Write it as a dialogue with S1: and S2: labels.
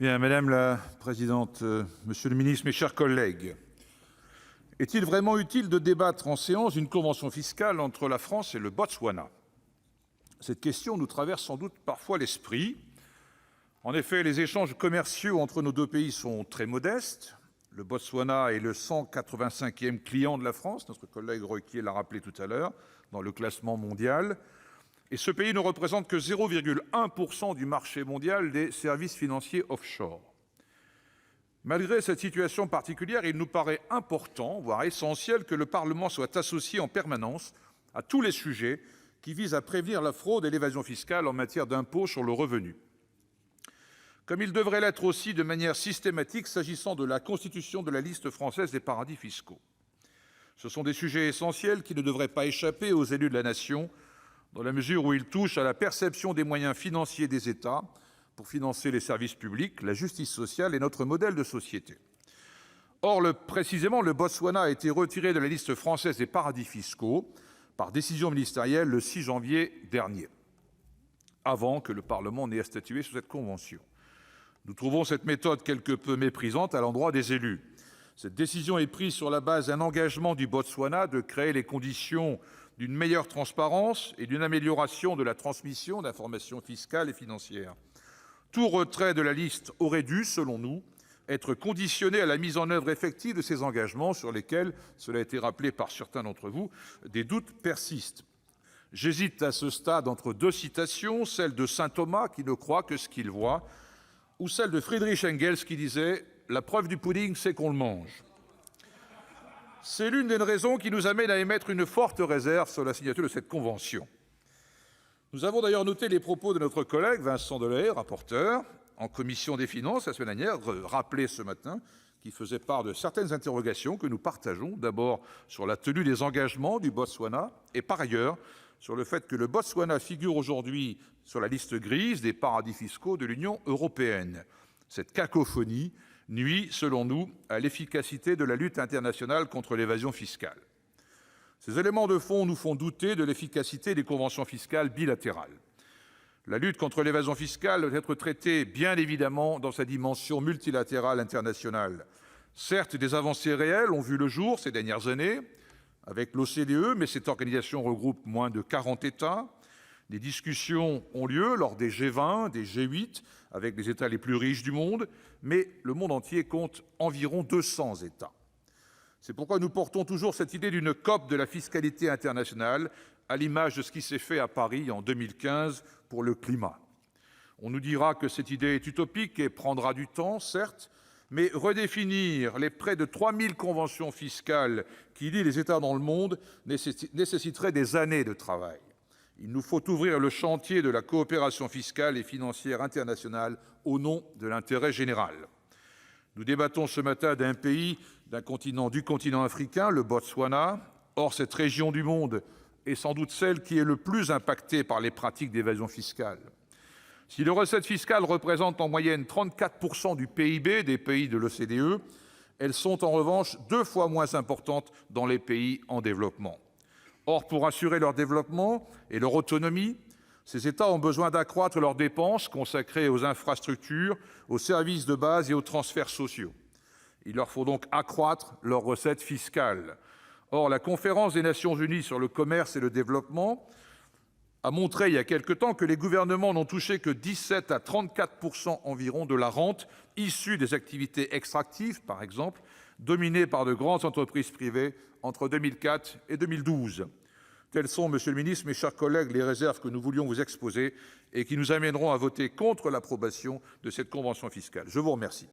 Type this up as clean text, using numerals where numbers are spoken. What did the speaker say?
S1: Bien, Madame la Présidente, Monsieur le Ministre, mes chers collègues, est-il vraiment utile de débattre en séance d'une convention fiscale entre la France et le Botswana? Cette question nous traverse sans doute parfois l'esprit. En effet, les échanges commerciaux entre nos deux pays sont très modestes. Le Botswana est le 185e client de la France, notre collègue Requier l'a rappelé tout à l'heure, dans le classement mondial. Et ce pays ne représente que 0,1% du marché mondial des services financiers offshore. Malgré cette situation particulière, il nous paraît important, voire essentiel, que le Parlement soit associé en permanence à tous les sujets qui visent à prévenir la fraude et l'évasion fiscale en matière d'impôt sur le revenu. Comme il devrait l'être aussi de manière systématique s'agissant de la constitution de la liste française des paradis fiscaux. Ce sont des sujets essentiels qui ne devraient pas échapper aux élus de la nation, dans la mesure où ils touchent à la perception des moyens financiers des États pour financer les services publics, la justice sociale et notre modèle de société. Or, précisément, le Botswana a été retiré de la liste française des paradis fiscaux par décision ministérielle le 6 janvier dernier, avant que le Parlement n'ait à statuer sur cette convention. Nous trouvons cette méthode quelque peu méprisante à l'endroit des élus. Cette décision est prise sur la base d'un engagement du Botswana de créer les conditions d'une meilleure transparence et d'une amélioration de la transmission d'informations fiscales et financières. Tout retrait de la liste aurait dû, selon nous, être conditionné à la mise en œuvre effective de ces engagements sur lesquels, cela a été rappelé par certains d'entre vous, des doutes persistent. J'hésite à ce stade entre deux citations, celle de saint Thomas qui ne croit que ce qu'il voit, ou celle de Friedrich Engels qui disait « La preuve du pudding, c'est qu'on le mange ». C'est l'une des raisons qui nous amène à émettre une forte réserve sur la signature de cette convention. Nous avons d'ailleurs noté les propos de notre collègue Vincent Delahaye, rapporteur, en commission des finances la semaine dernière, rappelé ce matin, qui faisait part de certaines interrogations que nous partageons, d'abord sur la tenue des engagements du Botswana, et par ailleurs sur le fait que le Botswana figure aujourd'hui sur la liste grise des paradis fiscaux de l'Union européenne. Cette cacophonie nuit, selon nous, à l'efficacité de la lutte internationale contre l'évasion fiscale. Ces éléments de fond nous font douter de l'efficacité des conventions fiscales bilatérales. La lutte contre l'évasion fiscale doit être traitée, bien évidemment, dans sa dimension multilatérale internationale. Certes, des avancées réelles ont vu le jour ces dernières années, avec l'OCDE, mais cette organisation regroupe moins de 40 États. Des discussions ont lieu lors des G20, des G8, avec les États les plus riches du monde, mais le monde entier compte environ 200 États. C'est pourquoi nous portons toujours cette idée d'une COP de la fiscalité internationale, à l'image de ce qui s'est fait à Paris en 2015 pour le climat. On nous dira que cette idée est utopique et prendra du temps, certes, mais redéfinir les près de 3000 conventions fiscales qui lient les États dans le monde nécessiterait des années de travail. Il nous faut ouvrir le chantier de la coopération fiscale et financière internationale au nom de l'intérêt général. Nous débattons ce matin d'un pays du continent africain, le Botswana. Or, cette région du monde est sans doute celle qui est le plus impactée par les pratiques d'évasion fiscale. Si les recettes fiscales représentent en moyenne 34% du PIB des pays de l'OCDE, elles sont en revanche 2 fois moins importantes dans les pays en développement. Or, pour assurer leur développement et leur autonomie, ces États ont besoin d'accroître leurs dépenses consacrées aux infrastructures, aux services de base et aux transferts sociaux. Il leur faut donc accroître leurs recettes fiscales. Or, la conférence des Nations Unies sur le commerce et le développement a montré il y a quelque temps que les gouvernements n'ont touché que 17 à 34% environ de la rente issue des activités extractives, par exemple, dominées par de grandes entreprises privées entre 2004 et 2012. Telles sont, Monsieur le Ministre, mes chers collègues, les réserves que nous voulions vous exposer et qui nous amèneront à voter contre l'approbation de cette convention fiscale. Je vous remercie.